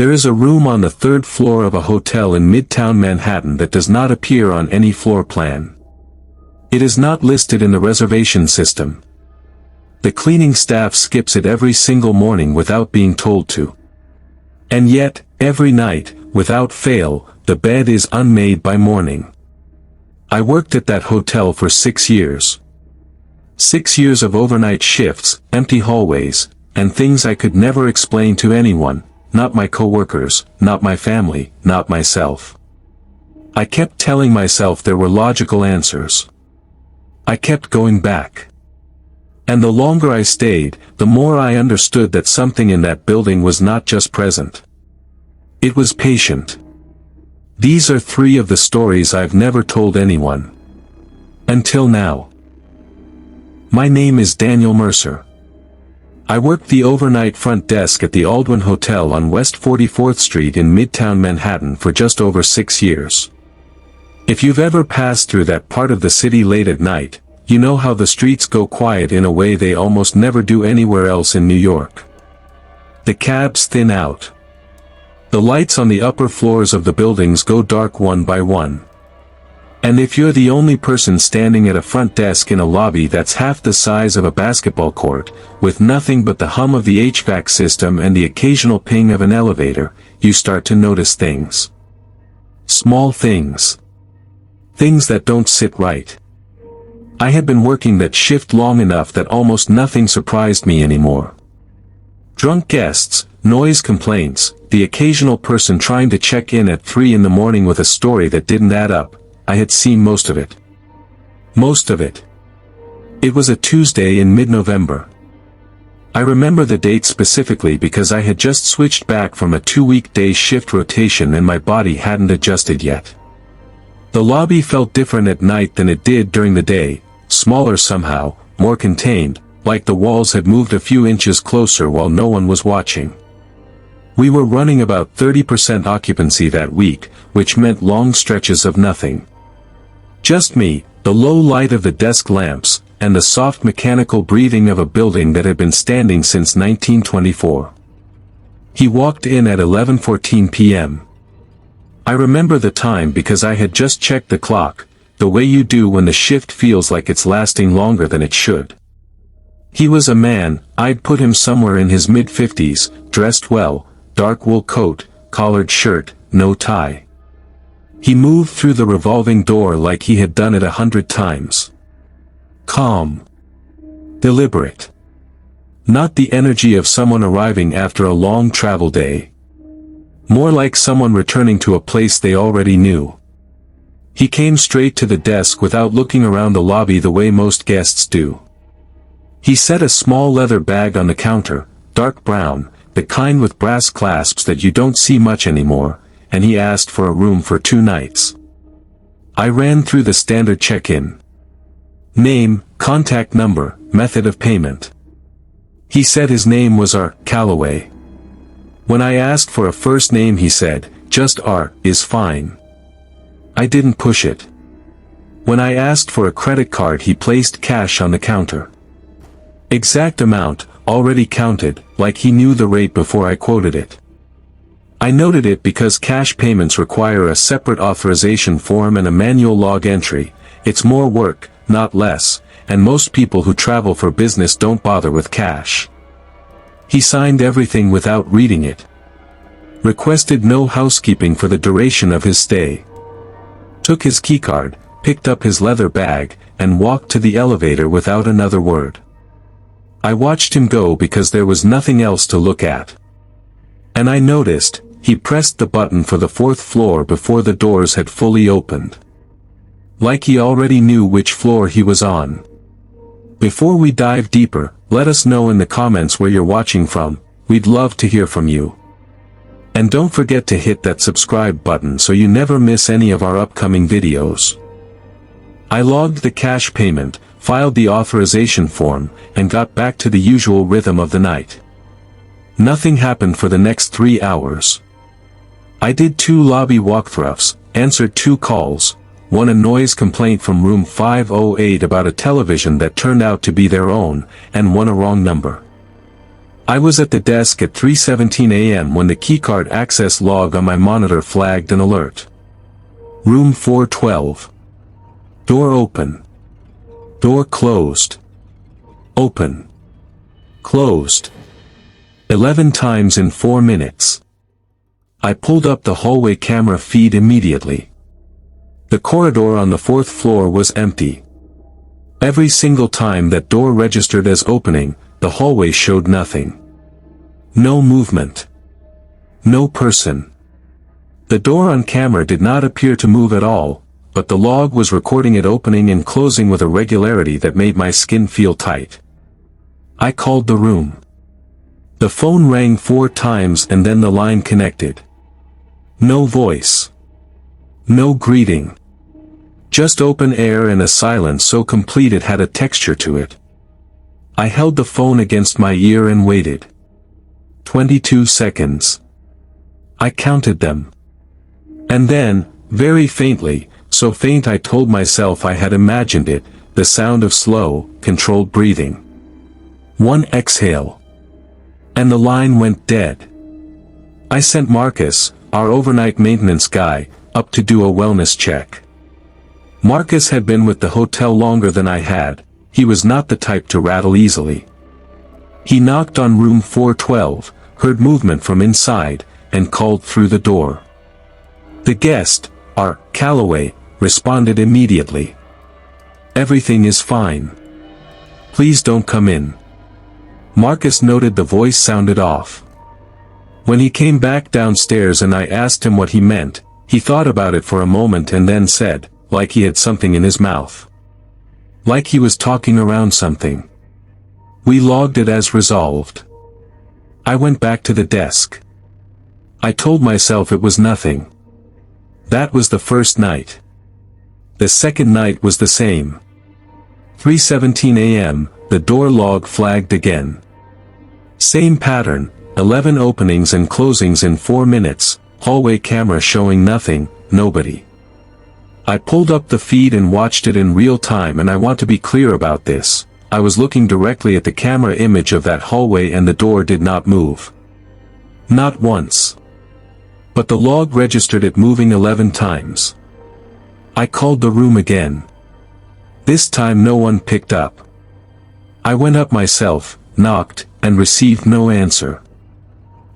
There is a room on the third floor of a hotel in Midtown Manhattan that does not appear on any floor plan. It is not listed in the reservation system. The cleaning staff skips it every single morning without being told to. And yet, every night, without fail, the bed is unmade by morning. I worked at that hotel for 6 years. 6 years of overnight shifts, empty hallways, and things I could never explain to anyone, not my coworkers, not my family, not myself. I kept telling myself there were logical answers. I kept going back. And the longer I stayed, the more I understood that something in that building was not just present. It was patient. These are 3 of the stories I've never told anyone. Until now. My name is Daniel Mercer. I worked the overnight front desk at the Aldwyn Hotel on West 44th Street in Midtown Manhattan for just over 6 years. If you've ever passed through that part of the city late at night, you know how the streets go quiet in a way they almost never do anywhere else in New York. The cabs thin out. The lights on the upper floors of the buildings go dark one by one. And if you're the only person standing at a front desk in a lobby that's half the size of a basketball court, with nothing but the hum of the HVAC system and the occasional ping of an elevator, you start to notice things. Small things. Things that don't sit right. I had been working that shift long enough that almost nothing surprised me anymore. Drunk guests, noise complaints, the occasional person trying to check in at 3 in the morning with a story that didn't add up. I had seen most of it. Most of it. It was a Tuesday in mid-November. I remember the date specifically because I had just switched back from a 2-week day shift rotation and my body hadn't adjusted yet. The lobby felt different at night than it did during the day, smaller somehow, more contained, like the walls had moved a few inches closer while no one was watching. We were running about 30% occupancy that week, which meant long stretches of nothing. Just me, the low light of the desk lamps, and the soft mechanical breathing of a building that had been standing since 1924. He walked in at 11:14 p.m. I remember the time because I had just checked the clock, the way you do when the shift feels like it's lasting longer than it should. He was a man, I'd put him somewhere in his mid-50s, dressed well, dark wool coat, collared shirt, no tie. He moved through the revolving door like he had done it 100 times. Calm. Deliberate. Not the energy of someone arriving after a long travel day. More like someone returning to a place they already knew. He came straight to the desk without looking around the lobby the way most guests do. He set a small leather bag on the counter, dark brown, the kind with brass clasps that you don't see much anymore, and he asked for a room for 2 nights. I ran through the standard check-in. Name, contact number, method of payment. He said his name was R. Calloway. When I asked for a first name he said, just R is fine. I didn't push it. When I asked for a credit card he placed cash on the counter. Exact amount, already counted, like he knew the rate before I quoted it. I noted it because cash payments require a separate authorization form and a manual log entry. It's more work, not less, and most people who travel for business don't bother with cash. He signed everything without reading it. Requested no housekeeping for the duration of his stay. Took his keycard, picked up his leather bag, and walked to the elevator without another word. I watched him go because there was nothing else to look at. And I noticed, he pressed the button for the 4th floor before the doors had fully opened. Like he already knew which floor he was on. Before we dive deeper, let us know in the comments where you're watching from, we'd love to hear from you. And don't forget to hit that subscribe button so you never miss any of our upcoming videos. I logged the cash payment, filed the authorization form, and got back to the usual rhythm of the night. Nothing happened for the next 3 hours. I did 2 lobby walkthroughs, answered 2 calls, one a noise complaint from room 508 about a television that turned out to be their own, and one a wrong number. I was at the desk at 3:17 a.m. when the keycard access log on my monitor flagged an alert. Room 412. Door open. Door closed. Open. Closed. 11 times in 4 minutes. I pulled up the hallway camera feed immediately. The corridor on the 4th floor was empty. Every single time that door registered as opening, the hallway showed nothing. No movement. No person. The door on camera did not appear to move at all, but the log was recording it opening and closing with a regularity that made my skin feel tight. I called the room. The phone rang 4 times and then the line connected. No voice. No greeting. Just open air and a silence so complete it had a texture to it. I held the phone against my ear and waited. 22 seconds. I counted them. And then, very faintly, so faint I told myself I had imagined it, the sound of slow, controlled breathing. 1 exhale. And the line went dead. I sent Marcus, our overnight maintenance guy, up to do a wellness check. Marcus had been with the hotel longer than I had. He was not the type to rattle easily. He knocked on room 412, heard movement from inside, and called through the door. The guest, our Calloway, responded immediately. Everything is fine. Please don't come in. Marcus noted the voice sounded off. When he came back downstairs and I asked him what he meant, he thought about it for a moment and then said, like he had something in his mouth. Like he was talking around something. We logged it as resolved. I went back to the desk. I told myself it was nothing. That was the first night. The second night was the same. 3:17 a.m., the door log flagged again. Same pattern, 11 openings and closings in 4 minutes, hallway camera showing nothing, nobody. I pulled up the feed and watched it in real time, and I want to be clear about this. I was looking directly at the camera image of that hallway and the door did not move. Not once. But the log registered it moving 11 times. I called the room again. This time no one picked up. I went up myself, knocked, and received no answer.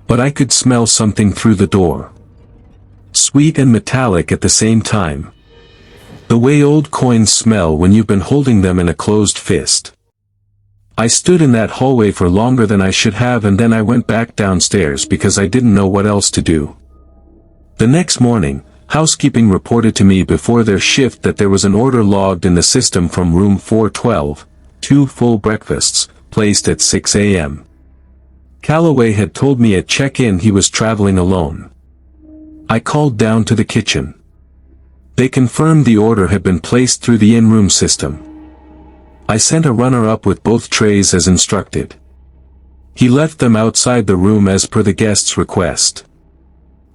But I could smell something through the door. Sweet and metallic at the same time. The way old coins smell when you've been holding them in a closed fist. I stood in that hallway for longer than I should have, and then I went back downstairs because I didn't know what else to do. The next morning, housekeeping reported to me before their shift that there was an order logged in the system from room 412, 2 full breakfasts, placed at 6 a.m. Calloway had told me at check-in he was traveling alone. I called down to the kitchen. They confirmed the order had been placed through the in-room system. I sent a runner up with both trays as instructed. He left them outside the room as per the guest's request.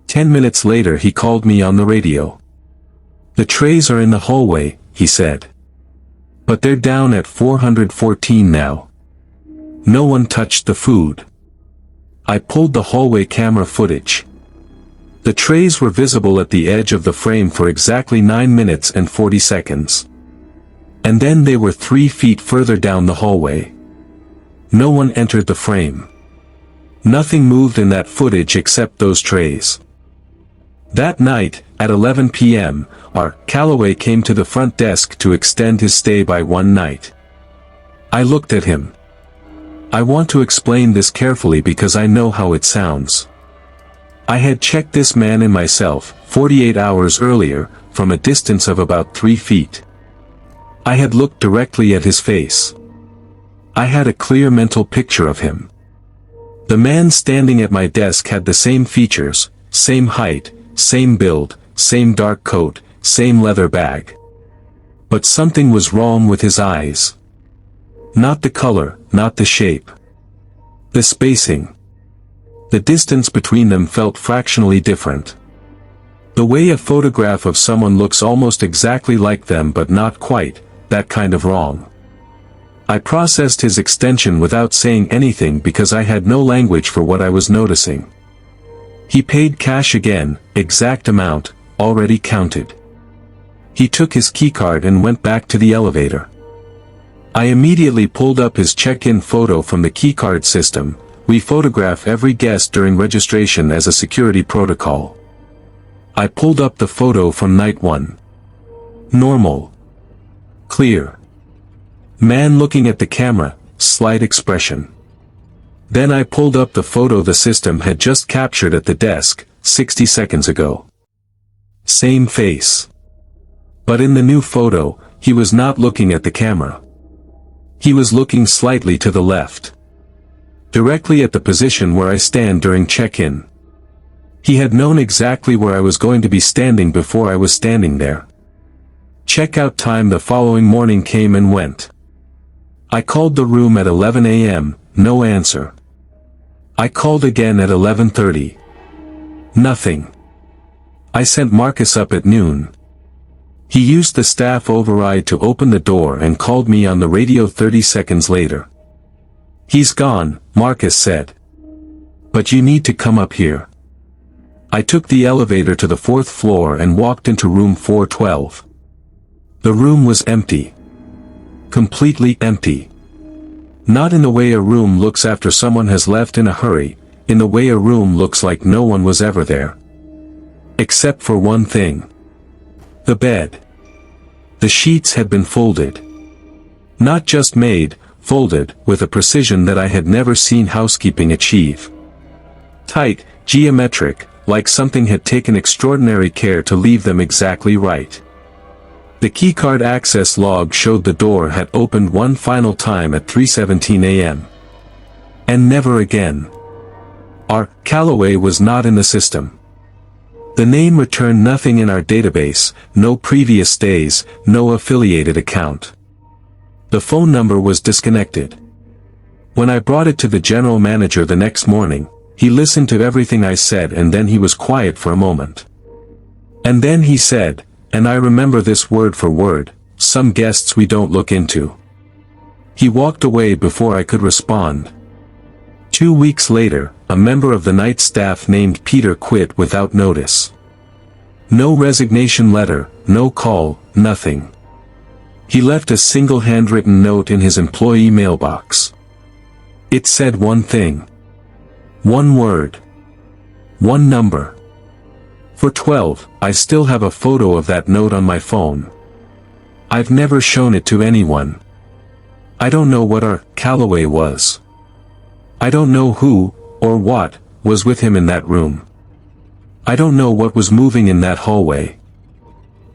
10 minutes later he called me on the radio. The trays are in the hallway, he said. But they're down at 414 now. No one touched the food. I pulled the hallway camera footage. The trays were visible at the edge of the frame for exactly 9 minutes and 40 seconds. And then they were 3 feet further down the hallway. No one entered the frame. Nothing moved in that footage except those trays. That night, at 11 p.m., our Calloway came to the front desk to extend his stay by 1 night. I looked at him. I want to explain this carefully because I know how it sounds. I had checked this man and myself, 48 hours earlier, from a distance of about 3 feet. I had looked directly at his face. I had a clear mental picture of him. The man standing at my desk had the same features, same height, same build, same dark coat, same leather bag. But something was wrong with his eyes. Not the color, not the shape. The spacing. The distance between them felt fractionally different. The way a photograph of someone looks almost exactly like them but not quite, that kind of wrong. I processed his extension without saying anything because I had no language for what I was noticing. He paid cash again, exact amount, already counted. He took his keycard and went back to the elevator. I immediately pulled up his check-in photo from the keycard system. We photograph every guest during registration as a security protocol. I pulled up the photo from night 1. Normal. Clear. Man looking at the camera, slight expression. Then I pulled up the photo the system had just captured at the desk, 60 seconds ago. Same face. But in the new photo, he was not looking at the camera. He was looking slightly to the left. Directly at the position where I stand during check-in. He had known exactly where I was going to be standing before I was standing there. Checkout time the following morning came and went. I called the room at 11 a.m., no answer. I called again at 11:30. Nothing. I sent Marcus up at noon. He used the staff override to open the door and called me on the radio 30 seconds later. He's gone, Marcus said. But you need to come up here. I took the elevator to the 4th floor and walked into room 412. The room was empty. Completely empty. Not in the way a room looks after someone has left in a hurry, in the way a room looks like no one was ever there. Except for one thing. The bed. The sheets had been folded. Not just made, folded, with a precision that I had never seen housekeeping achieve. Tight, geometric, like something had taken extraordinary care to leave them exactly right. The keycard access log showed the door had opened one final time at 3:17 a.m. And never again. Our Calloway was not in the system. The name returned nothing in our database, no previous stays, no affiliated account. The phone number was disconnected. When I brought it to the general manager the next morning, he listened to everything I said and then he was quiet for a moment. And then he said, and I remember this word for word, some guests we don't look into. He walked away before I could respond. 2 weeks later, a member of the night staff named Peter quit without notice. No resignation letter, no call, nothing. He left a single handwritten note in his employee mailbox. It said one thing. One word. One number. For 12, I still have a photo of that note on my phone. I've never shown it to anyone. I don't know what our Calloway was. I don't know who, or what, was with him in that room. I don't know what was moving in that hallway.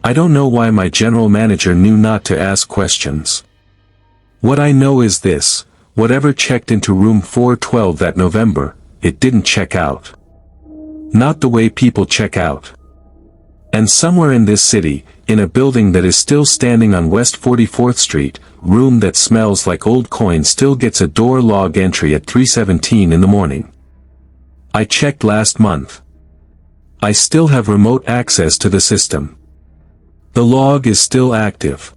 I don't know why my general manager knew not to ask questions. What I know is this, whatever checked into room 412 that November, it didn't check out. Not the way people check out. And somewhere in this city, in a building that is still standing on West 44th Street, room that smells like old coin still gets a door log entry at 3:17 in the morning. I checked last month. I still have remote access to the system. The log is still active.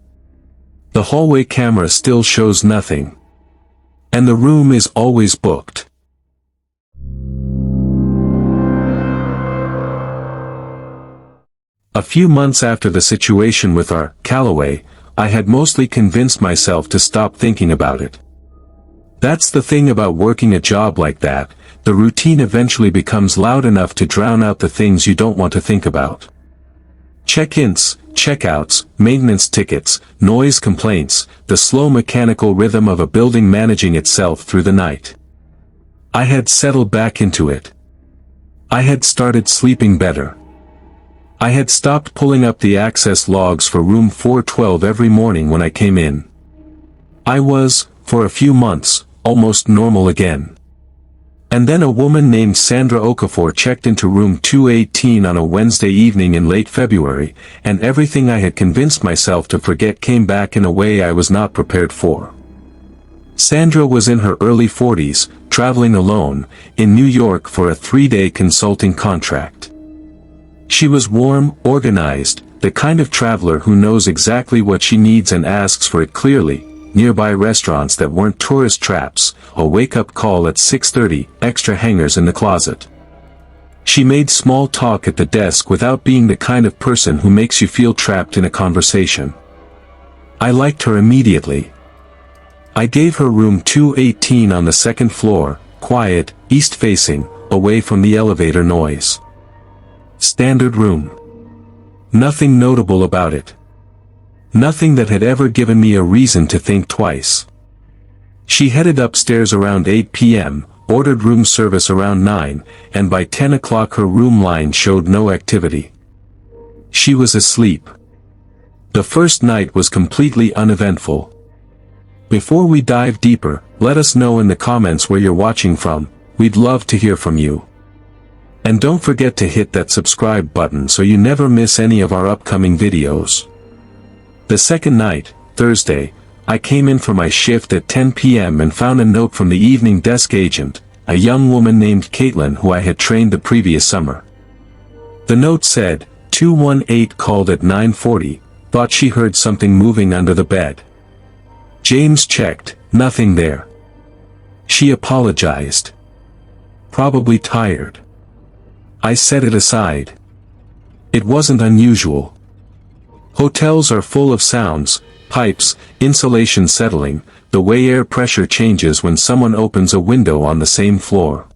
The hallway camera still shows nothing. And the room is always booked. A few months after the situation with our Calloway, I had mostly convinced myself to stop thinking about it. That's the thing about working a job like that, the routine eventually becomes loud enough to drown out the things you don't want to think about. Check-ins, checkouts, maintenance tickets, noise complaints, the slow mechanical rhythm of a building managing itself through the night. I had settled back into it. I had started sleeping better. I had stopped pulling up the access logs for room 412 every morning when I came in. I was, for a few months, almost normal again. And then a woman named Sandra Okafor checked into room 218 on a Wednesday evening in late February, and everything I had convinced myself to forget came back in a way I was not prepared for. Sandra was in her early 40s, traveling alone, in New York for a 3-day consulting contract. She was warm, organized, the kind of traveler who knows exactly what she needs and asks for it clearly, nearby restaurants that weren't tourist traps, a wake-up call at 6:30, extra hangers in the closet. She made small talk at the desk without being the kind of person who makes you feel trapped in a conversation. I liked her immediately. I gave her room 218 on the second floor, quiet, east-facing, away from the elevator noise. Standard room. Nothing notable about it. Nothing that had ever given me a reason to think twice. She headed upstairs around 8 p.m., ordered room service around 9, and by 10 o'clock her room line showed no activity. She was asleep. The first night was completely uneventful. Before we dive deeper, let us know in the comments where you're watching from. We'd love to hear from you. And don't forget to hit that subscribe button so you never miss any of our upcoming videos. The second night, Thursday, I came in for my shift at 10 p.m. and found a note from the evening desk agent, a young woman named Caitlin who I had trained the previous summer. The note said, 218 called at 9:40, thought she heard something moving under the bed. James checked, nothing there. She apologized. Probably tired. I set it aside. It wasn't unusual. Hotels are full of sounds, pipes, insulation settling, the way air pressure changes when someone opens a window on the same floor.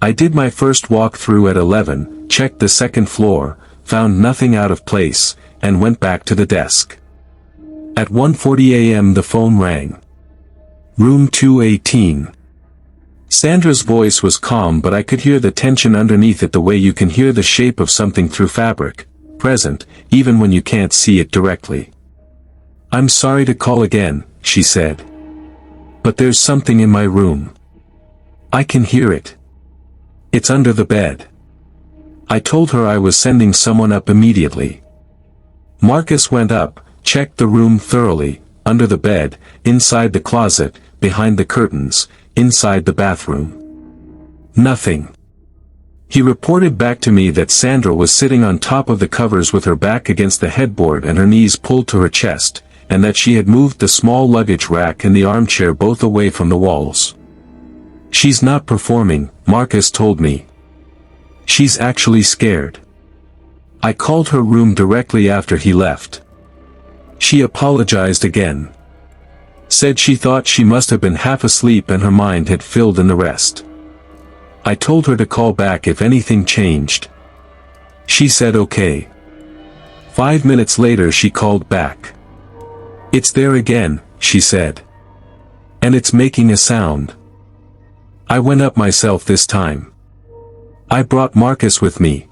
I did my first walk through at 11, checked the second floor, found nothing out of place, and went back to the desk. At 1:40 a.m. the phone rang. Room 218. Sandra's voice was calm, but I could hear the tension underneath it, the way you can hear the shape of something through fabric, present, even when you can't see it directly. "I'm sorry to call again," she said. "But there's something in my room. I can hear it. It's under the bed." I told her I was sending someone up immediately. Marcus went up, checked the room thoroughly, under the bed, inside the closet, behind the curtains, inside the bathroom. Nothing. He reported back to me that Sandra was sitting on top of the covers with her back against the headboard and her knees pulled to her chest, and that she had moved the small luggage rack and the armchair both away from the walls. "She's not performing," Marcus told me. "She's actually scared." I called her room directly after he left. She apologized again. Said she thought she must have been half asleep and her mind had filled in the rest. I told her to call back if anything changed. She said okay. 5 minutes later she called back. "It's there again," she said. "And it's making a sound." I went up myself this time. I brought Marcus with me.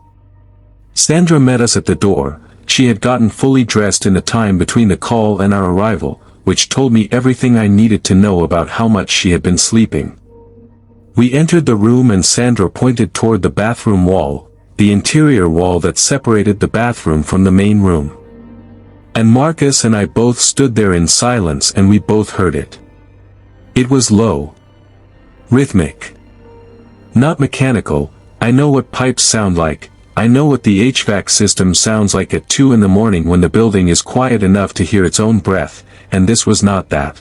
Sandra met us at the door. She had gotten fully dressed in the time between the call and our arrival, which told me everything I needed to know about how much she had been sleeping. We entered the room and Sandra pointed toward the bathroom wall, the interior wall that separated the bathroom from the main room. And Marcus and I both stood there in silence and we both heard it. It was low. Rhythmic. Not mechanical. I know what pipes sound like. I know what the HVAC system sounds like at 2 in the morning when the building is quiet enough to hear its own breath, and this was not that.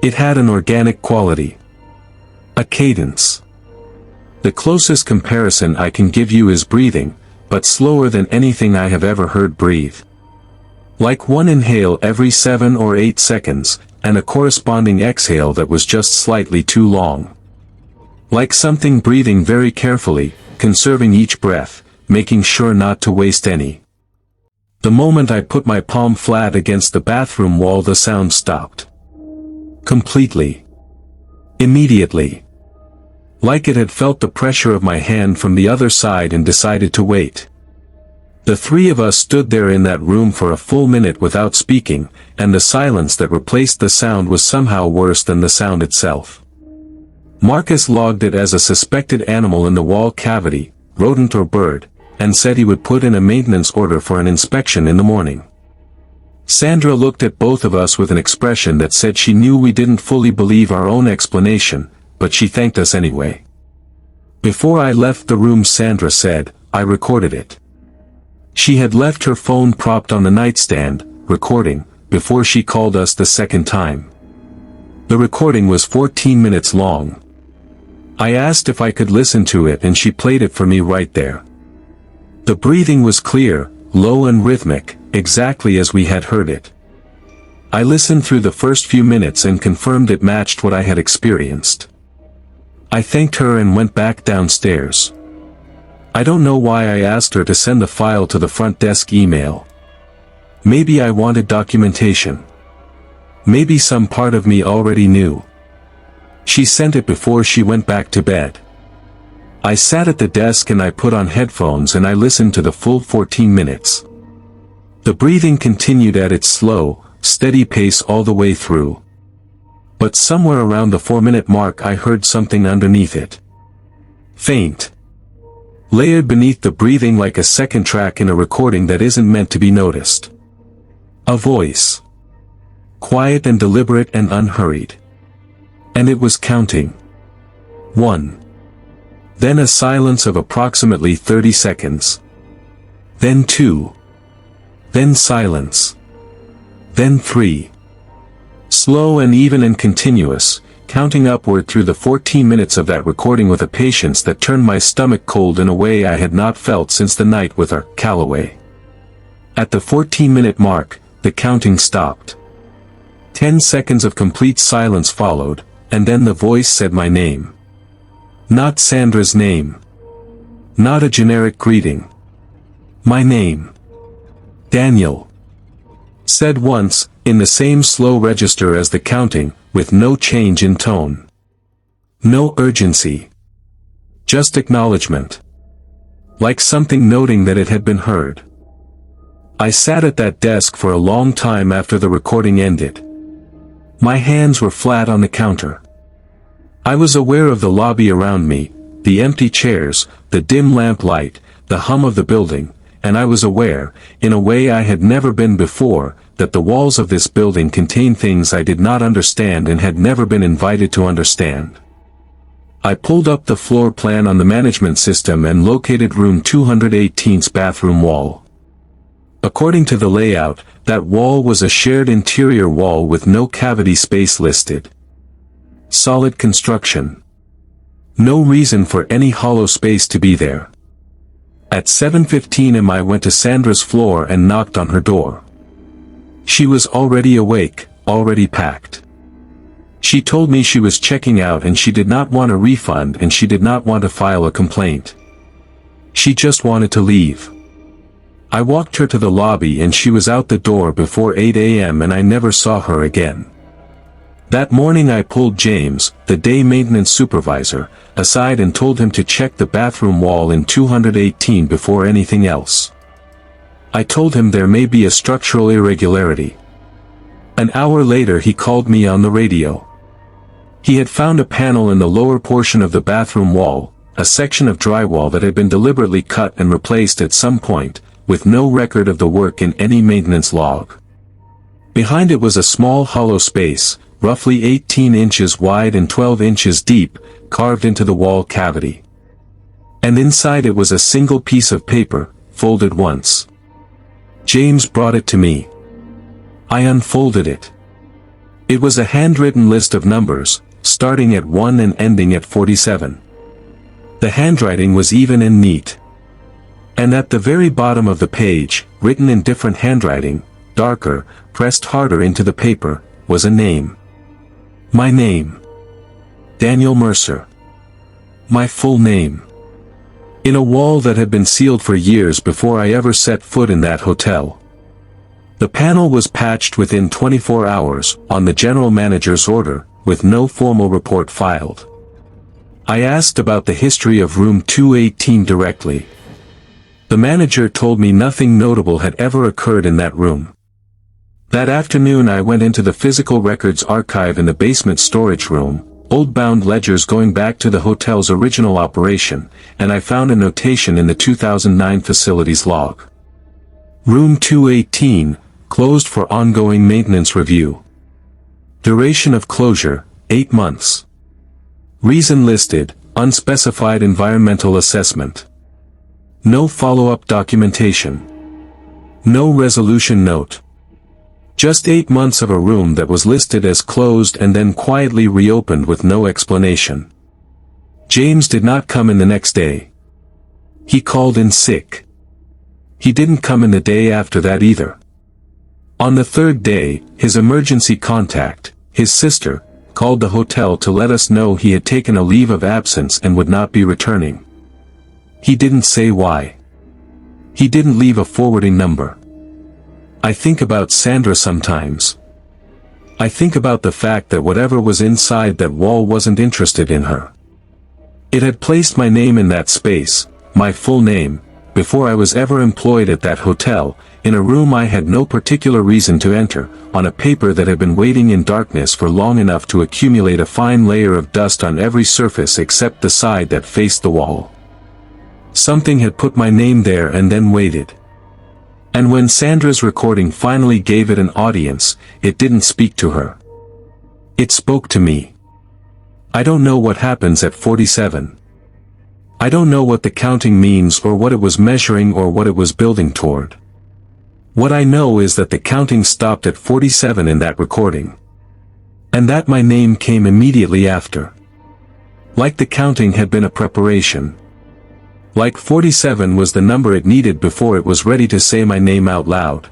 It had an organic quality. A cadence. The closest comparison I can give you is breathing, but slower than anything I have ever heard breathe. Like one inhale every 7 or 8 seconds, and a corresponding exhale that was just slightly too long. Like something breathing very carefully, conserving each breath, making sure not to waste any. The moment I put my palm flat against the bathroom wall, the sound stopped. Completely. Immediately. Like it had felt the pressure of my hand from the other side and decided to wait. The three of us stood there in that room for a full minute without speaking, and the silence that replaced the sound was somehow worse than the sound itself. Marcus logged it as a suspected animal in the wall cavity, rodent or bird, and said he would put in a maintenance order for an inspection in the morning. Sandra looked at both of us with an expression that said she knew we didn't fully believe our own explanation, but she thanked us anyway. Before I left the room, Sandra said, "I recorded it." She had left her phone propped on the nightstand, recording, before she called us the second time. The recording was 14 minutes long. I asked if I could listen to it and she played it for me right there. The breathing was clear, low and rhythmic, exactly as we had heard it. I listened through the first few minutes and confirmed it matched what I had experienced. I thanked her and went back downstairs. I don't know why I asked her to send the file to the front desk email. Maybe I wanted documentation. Maybe some part of me already knew. She sent it before she went back to bed. I sat at the desk and I put on headphones and I listened to the full 14 minutes. The breathing continued at its slow, steady pace all the way through. But somewhere around the 4-minute mark I heard something underneath it. Faint. Layered beneath the breathing like a second track in a recording that isn't meant to be noticed. A voice. Quiet and deliberate and unhurried. And it was counting. 1. Then a silence of approximately 30 seconds. Then 2. Then silence. Then 3. Slow and even and continuous, counting upward through the 14 minutes of that recording with a patience that turned my stomach cold in a way I had not felt since the night with her, Calloway. At the 14-minute mark, the counting stopped. 10 seconds of complete silence followed, and then the voice said my name. Not Sandra's name. Not a generic greeting. My name. Daniel. Said once, in the same slow register as the counting, with no change in tone. No urgency. Just acknowledgement. Like something noting that it had been heard. I sat at that desk for a long time after the recording ended. My hands were flat on the counter. I was aware of the lobby around me, the empty chairs, the dim lamplight, the hum of the building, and I was aware, in a way I had never been before, that the walls of this building contained things I did not understand and had never been invited to understand. I pulled up the floor plan on the management system and located room 218's bathroom wall. According to the layout, that wall was a shared interior wall with no cavity space listed. Solid construction. No reason for any hollow space to be there. At 7:15 am I went to Sandra's floor and knocked on her door. She was already awake, already packed. She told me she was checking out and she did not want a refund and she did not want to file a complaint. She just wanted to leave. I walked her to the lobby and she was out the door before 8 a.m. and I never saw her again. That morning I pulled James, the day maintenance supervisor, aside and told him to check the bathroom wall in 218 before anything else. I told him there may be a structural irregularity. An hour later he called me on the radio. He had found a panel in the lower portion of the bathroom wall, a section of drywall that had been deliberately cut and replaced at some point, with no record of the work in any maintenance log. Behind it was a small hollow space, roughly 18 inches wide and 12 inches deep, carved into the wall cavity. And inside it was a single piece of paper, folded once. James brought it to me. I unfolded it. It was a handwritten list of numbers, starting at 1 and ending at 47. The handwriting was even and neat. And at the very bottom of the page, written in different handwriting, darker, pressed harder into the paper, was a name. My name. Daniel Mercer. My full name. In a wall that had been sealed for years before I ever set foot in that hotel. The panel was patched within 24 hours, on the general manager's order, with no formal report filed. I asked about the history of room 218 directly. The manager told me nothing notable had ever occurred in that room. That afternoon I went into the physical records archive in the basement storage room, old bound ledgers going back to the hotel's original operation, and I found a notation in the 2009 facilities log. Room 218, closed for ongoing maintenance review. Duration of closure, 8 months. Reason listed, unspecified environmental assessment. No follow-up documentation. No resolution note. Just 8 months of a room that was listed as closed and then quietly reopened with no explanation. James did not come in the next day. He called in sick. He didn't come in the day after that either. On the third day, his emergency contact, his sister, called the hotel to let us know he had taken a leave of absence and would not be returning. He didn't say why. He didn't leave a forwarding number. I think about Sandra sometimes. I think about the fact that whatever was inside that wall wasn't interested in her. It had placed my name in that space, my full name, before I was ever employed at that hotel, in a room I had no particular reason to enter, on a paper that had been waiting in darkness for long enough to accumulate a fine layer of dust on every surface except the side that faced the wall. Something had put my name there and then waited. And when Sandra's recording finally gave it an audience, it didn't speak to her. It spoke to me. I don't know what happens at 47. I don't know what the counting means or what it was measuring or what it was building toward. What I know is that the counting stopped at 47 in that recording. And that my name came immediately after. Like the counting had been a preparation. Like 47 was the number it needed before it was ready to say my name out loud.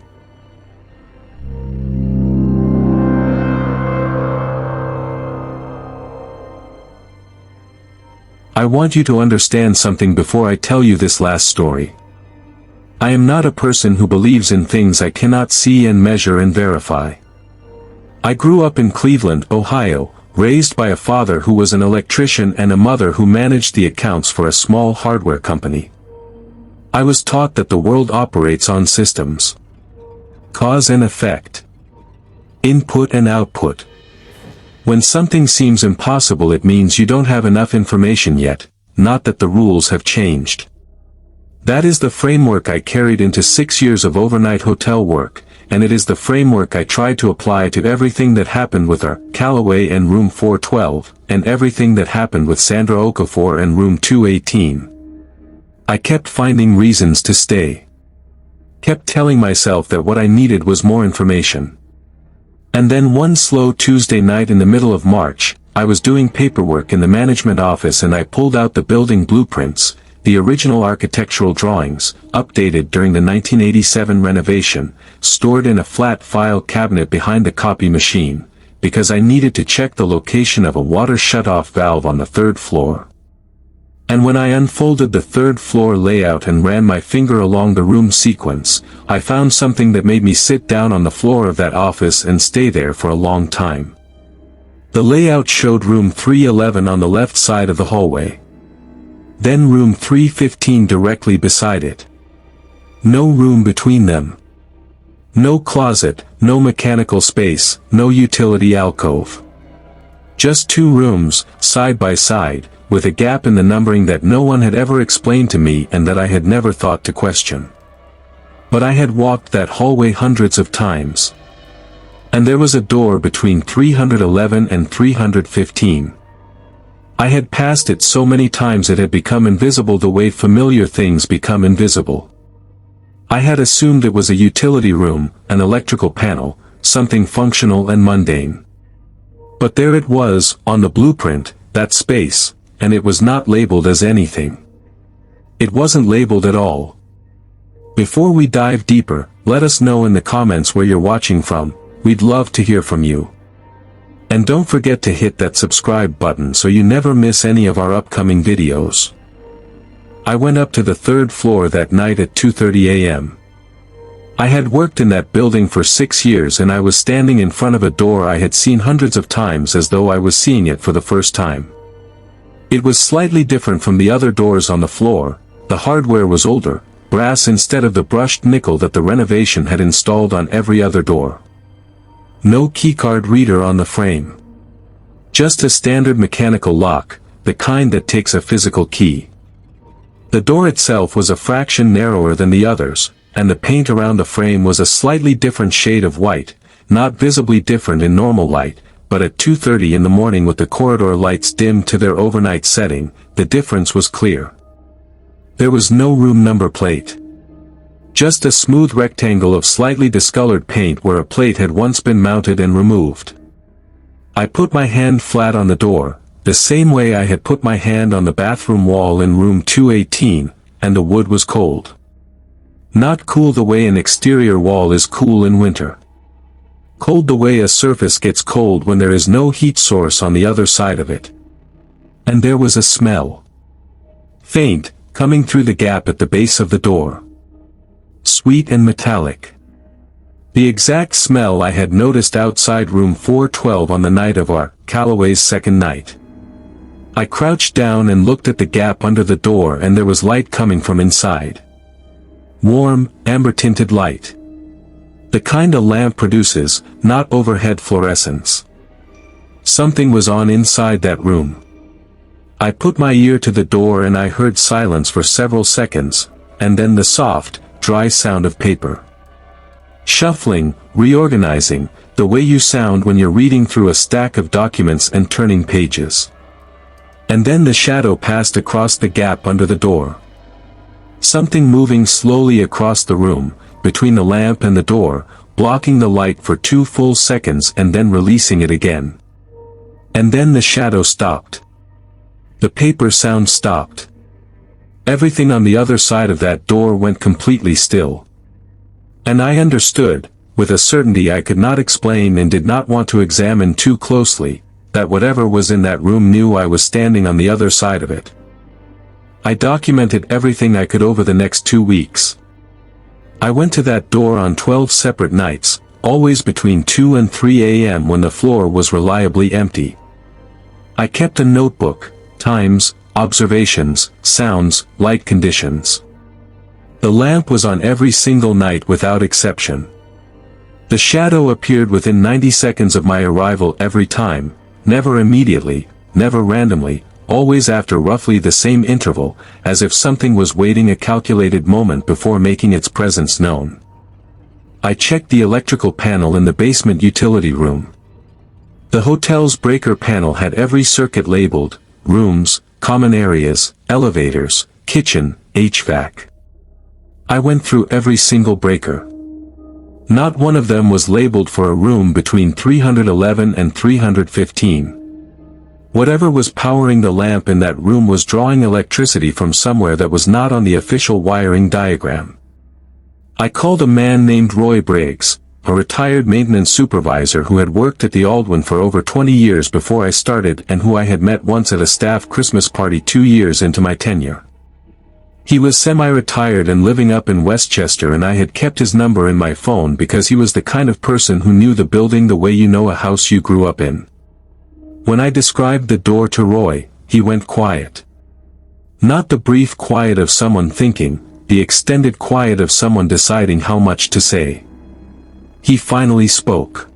I want you to understand something before I tell you this last story. I am not a person who believes in things I cannot see and measure and verify. I grew up in Cleveland, Ohio, raised by a father who was an electrician and a mother who managed the accounts for a small hardware company. I was taught that the world operates on systems. Cause and effect. Input and output. When something seems impossible, it means you don't have enough information yet, not that the rules have changed. That is the framework I carried into 6 years of overnight hotel work, and it is the framework I tried to apply to everything that happened with her, Callaway and Room 412, and everything that happened with Sandra Okafor and Room 218. I kept finding reasons to stay. Kept telling myself that what I needed was more information. And then one slow Tuesday night in the middle of March, I was doing paperwork in the management office and I pulled out the building blueprints, the original architectural drawings, updated during the 1987 renovation, stored in a flat file cabinet behind the copy machine, because I needed to check the location of a water shutoff valve on the 3rd floor. And when I unfolded the 3rd floor layout and ran my finger along the room sequence, I found something that made me sit down on the floor of that office and stay there for a long time. The layout showed room 311 on the left side of the hallway. Then room 315 directly beside it. No room between them. No closet, no mechanical space, no utility alcove. Just 2 rooms, side by side, with a gap in the numbering that no one had ever explained to me and that I had never thought to question. But I had walked that hallway hundreds of times. And there was a door between 311 and 315. I had passed it so many times it had become invisible the way familiar things become invisible. I had assumed it was a utility room, an electrical panel, something functional and mundane. But there it was, on the blueprint, that space, and it was not labeled as anything. It wasn't labeled at all. Before we dive deeper, let us know in the comments where you're watching from. We'd love to hear from you. And don't forget to hit that subscribe button so you never miss any of our upcoming videos. I went up to the 3rd floor that night at 2:30 a.m. I had worked in that building for 6 years and I was standing in front of a door I had seen hundreds of times as though I was seeing it for the first time. It was slightly different from the other doors on the floor. The hardware was older, brass instead of the brushed nickel that the renovation had installed on every other door. No keycard reader on the frame. Just a standard mechanical lock, the kind that takes a physical key. The door itself was a fraction narrower than the others, and the paint around the frame was a slightly different shade of white, not visibly different in normal light, but at 2:30 in the morning with the corridor lights dimmed to their overnight setting, the difference was clear. There was no room number plate. Just a smooth rectangle of slightly discolored paint where a plate had once been mounted and removed. I put my hand flat on the door, the same way I had put my hand on the bathroom wall in room 218, and the wood was cold. Not cool the way an exterior wall is cool in winter. Cold the way a surface gets cold when there is no heat source on the other side of it. And there was a smell. Faint, coming through the gap at the base of the door. Sweet and metallic. The exact smell I had noticed outside room 412 on the night of our Calloway's second night. I crouched down and looked at the gap under the door, and there was light coming from inside. Warm, amber-tinted light. The kind a lamp produces, not overhead fluorescence. Something was on inside that room. I put my ear to the door and I heard silence for several seconds, and then the soft, dry sound of paper. Shuffling, reorganizing, the way you sound when you're reading through a stack of documents and turning pages. And then the shadow passed across the gap under the door. Something moving slowly across the room, between the lamp and the door, blocking the light for 2 full seconds and then releasing it again. And then the shadow stopped. The paper sound stopped. Everything on the other side of that door went completely still. And I understood, with a certainty I could not explain and did not want to examine too closely, that whatever was in that room knew I was standing on the other side of it. I documented everything I could over the next 2 weeks. I went to that door on 12 separate nights, always between 2 and 3 a.m. when the floor was reliably empty. I kept a notebook, times, observations, sounds, light conditions. The lamp was on every single night without exception. The shadow appeared within 90 seconds of my arrival every time, never immediately, never randomly, always after roughly the same interval, as if something was waiting a calculated moment before making its presence known. I checked the electrical panel in the basement utility room. The hotel's breaker panel had every circuit labeled: rooms, common areas, elevators, kitchen, HVAC. I went through every single breaker. Not one of them was labeled for a room between 311 and 315. Whatever was powering the lamp in that room was drawing electricity from somewhere that was not on the official wiring diagram. I called a man named Roy Briggs, a retired maintenance supervisor who had worked at the Aldwyn for over 20 years before I started and who I had met once at a staff Christmas party 2 years into my tenure. He was semi-retired and living up in Westchester, and I had kept his number in my phone because he was the kind of person who knew the building the way you know a house you grew up in. When I described the door to Roy, he went quiet. Not the brief quiet of someone thinking, the extended quiet of someone deciding how much to say. He finally spoke.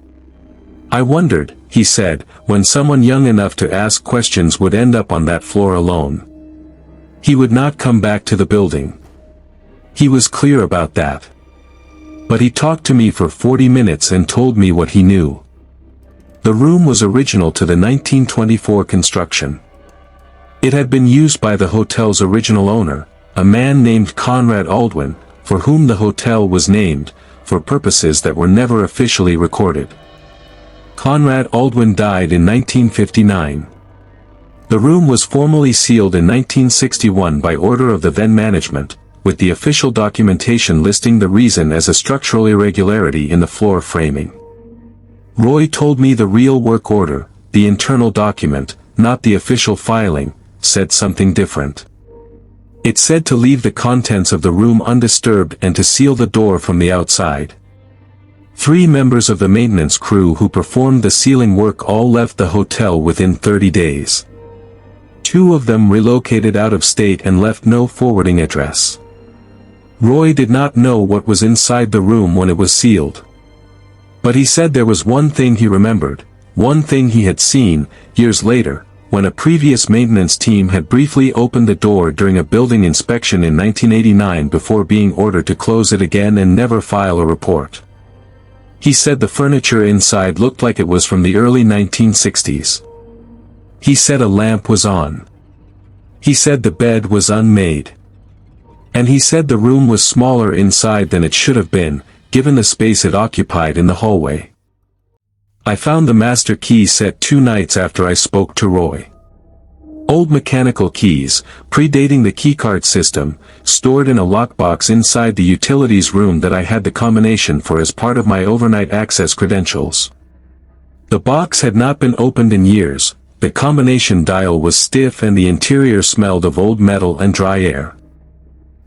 "I wondered," he said, "when someone young enough to ask questions would end up on that floor alone. He would not come back to the building. He was clear about that. But he talked to me for 40 minutes and told me what he knew." The room was original to the 1924 construction. It had been used by the hotel's original owner, a man named Conrad Aldwyn, for whom the hotel was named, for purposes that were never officially recorded. Conrad Aldwyn died in 1959. The room was formally sealed in 1961 by order of the then management, with the official documentation listing the reason as a structural irregularity in the floor framing. Roy told me the real work order, the internal document, not the official filing, said something different. It said to leave the contents of the room undisturbed and to seal the door from the outside. 3 members of the maintenance crew who performed the sealing work all left the hotel within 30 days. 2 of them relocated out of state and left no forwarding address. Roy did not know what was inside the room when it was sealed. But he said there was one thing he remembered, one thing he had seen, years later, when a previous maintenance team had briefly opened the door during a building inspection in 1989 before being ordered to close it again and never file a report. He said the furniture inside looked like it was from the early 1960s. He said a lamp was on. He said the bed was unmade. And he said the room was smaller inside than it should have been, given the space it occupied in the hallway. I found the master key set 2 nights after I spoke to Roy. Old mechanical keys, predating the keycard system, stored in a lockbox inside the utilities room that I had the combination for as part of my overnight access credentials. The box had not been opened in years, the combination dial was stiff and the interior smelled of old metal and dry air.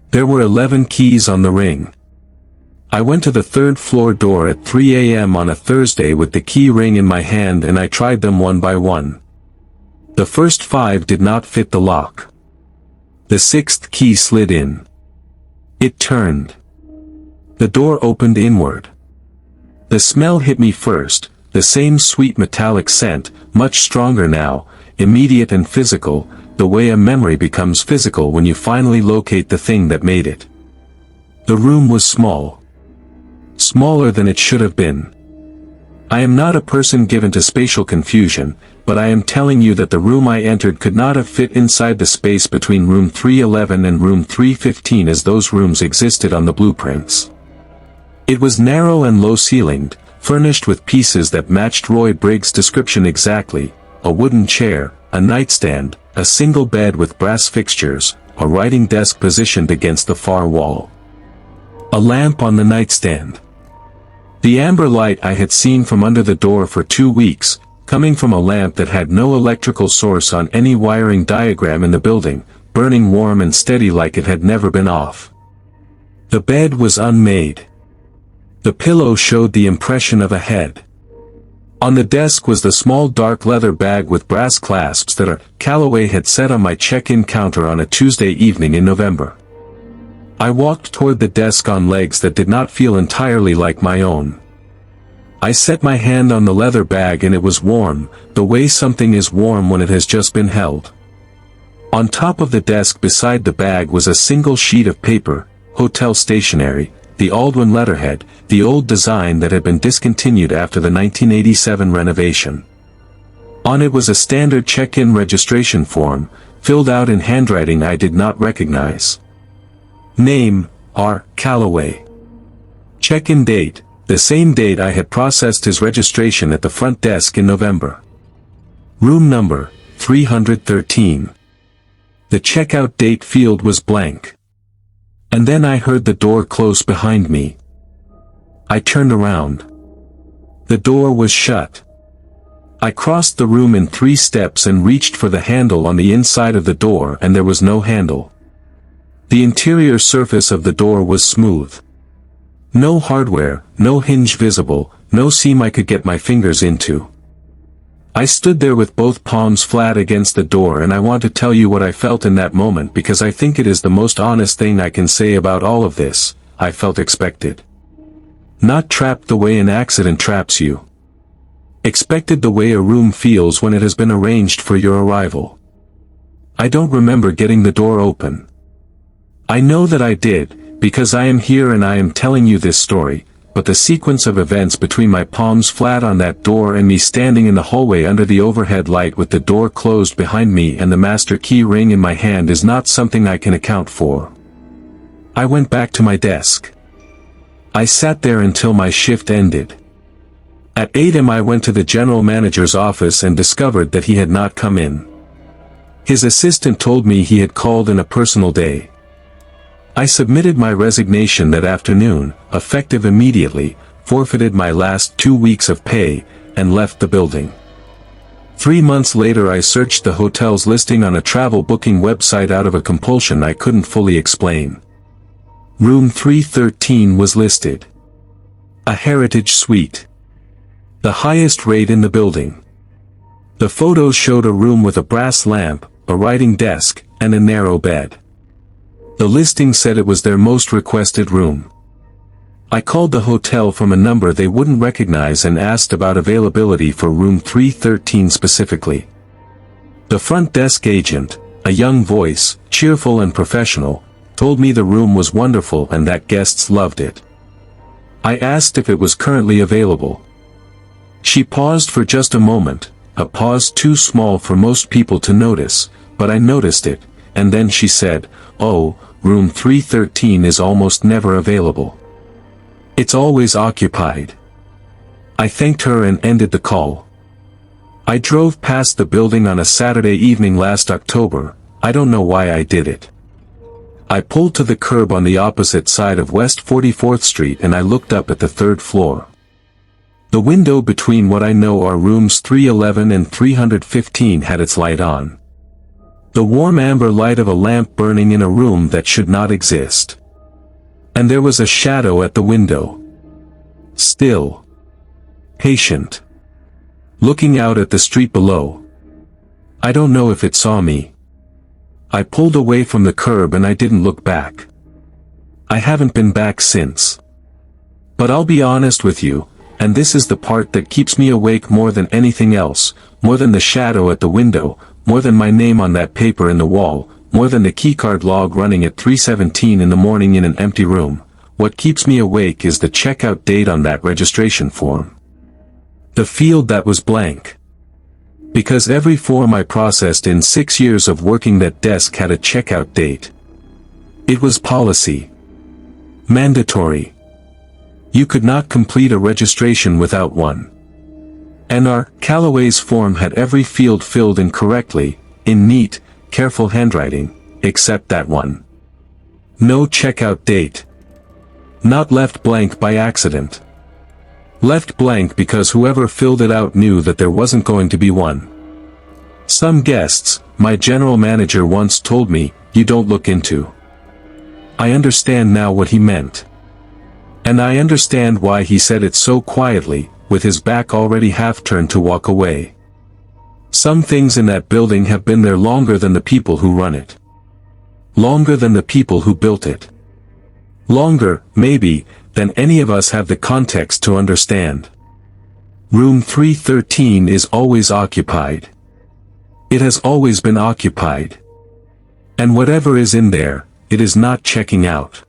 There were 11 keys on the ring. I went to the 3rd floor door at 3 a.m. on a Thursday with the key ring in my hand and I tried them one by one. The first 5 did not fit the lock. The 6th key slid in. It turned. The door opened inward. The smell hit me first, the same sweet metallic scent, much stronger now, immediate and physical, the way a memory becomes physical when you finally locate the thing that made it. The room was small. Smaller than it should have been. I am not a person given to spatial confusion, but I am telling you that the room I entered could not have fit inside the space between room 311 and room 315 as those rooms existed on the blueprints. It was narrow and low-ceilinged, furnished with pieces that matched Roy Briggs' description exactly, a wooden chair, a nightstand, a single bed with brass fixtures, a writing desk positioned against the far wall. A lamp on the nightstand. The amber light I had seen from under the door for 2 weeks, coming from a lamp that had no electrical source on any wiring diagram in the building, burning warm and steady like it had never been off. The bed was unmade. The pillow showed the impression of a head. On the desk was the small dark leather bag with brass clasps that Calloway had set on my check-in counter on a Tuesday evening in November. I walked toward the desk on legs that did not feel entirely like my own. I set my hand on the leather bag and it was warm, the way something is warm when it has just been held. On top of the desk beside the bag was a single sheet of paper, hotel stationery, the Aldwyn letterhead, the old design that had been discontinued after the 1987 renovation. On it was a standard check-in registration form, filled out in handwriting I did not recognize. Name, R. Calloway. Check-in date, the same date I had processed his registration at the front desk in November. Room number, 313. The checkout date field was blank. And then I heard the door close behind me. I turned around. The door was shut. I crossed the room in 3 steps and reached for the handle on the inside of the door and there was no handle. The interior surface of the door was smooth. No hardware, no hinge visible, no seam I could get my fingers into. I stood there with both palms flat against the door and I want to tell you what I felt in that moment because I think it is the most honest thing I can say about all of this. I felt expected. Not trapped the way an accident traps you. Expected the way a room feels when it has been arranged for your arrival. I don't remember getting the door open. I know that I did, because I am here and I am telling you this story, but the sequence of events between my palms flat on that door and me standing in the hallway under the overhead light with the door closed behind me and the master key ring in my hand is not something I can account for. I went back to my desk. I sat there until my shift ended. At 8 a.m. I went to the general manager's office and discovered that he had not come in. His assistant told me he had called in a personal day. I submitted my resignation that afternoon, effective immediately, forfeited my last 2 weeks of pay, and left the building. 3 months later I searched the hotel's listing on a travel booking website out of a compulsion I couldn't fully explain. Room 313 was listed. A heritage suite. The highest rate in the building. The photos showed a room with a brass lamp, a writing desk, and a narrow bed. The listing said it was their most requested room. I called the hotel from a number they wouldn't recognize and asked about availability for room 313 specifically. The front desk agent, a young voice, cheerful and professional, told me the room was wonderful and that guests loved it. I asked if it was currently available. She paused for just a moment, a pause too small for most people to notice, but I noticed it, and then she said, "Oh, room 313 is almost never available. It's always occupied. I thanked her and ended the call. I drove past the building on a Saturday evening last October. I don't know why I did it. I pulled to the curb on the opposite side of West 44th Street and I looked up at the third floor. The window between what I know are rooms 311 and 315 had its light on. The warm amber light of a lamp burning in a room that should not exist. And there was a shadow at the window. Still. Patient. Looking out at the street below. I don't know if it saw me. I pulled away from the curb and I didn't look back. I haven't been back since. But I'll be honest with you, and this is the part that keeps me awake more than anything else, more than the shadow at the window, more than my name on that paper in the wall, more than the keycard log running at 3:17 in the morning in an empty room. What keeps me awake is the checkout date on that registration form. The field that was blank. Because every form I processed in 6 years of working that desk had a checkout date. It was policy. Mandatory. You could not complete a registration without one. And our Callaway's form had every field filled in correctly, in neat, careful handwriting, except that one. No checkout date. Not left blank by accident. Left blank because whoever filled it out knew that there wasn't going to be one. Some guests, my general manager once told me, you don't look into. I understand now what he meant. And I understand why he said it so quietly, with his back already half turned to walk away. Some things in that building have been there longer than the people who run it. Longer than the people who built it. Longer, maybe, than any of us have the context to understand. Room 313 is always occupied. It has always been occupied. And whatever is in there, it is not checking out.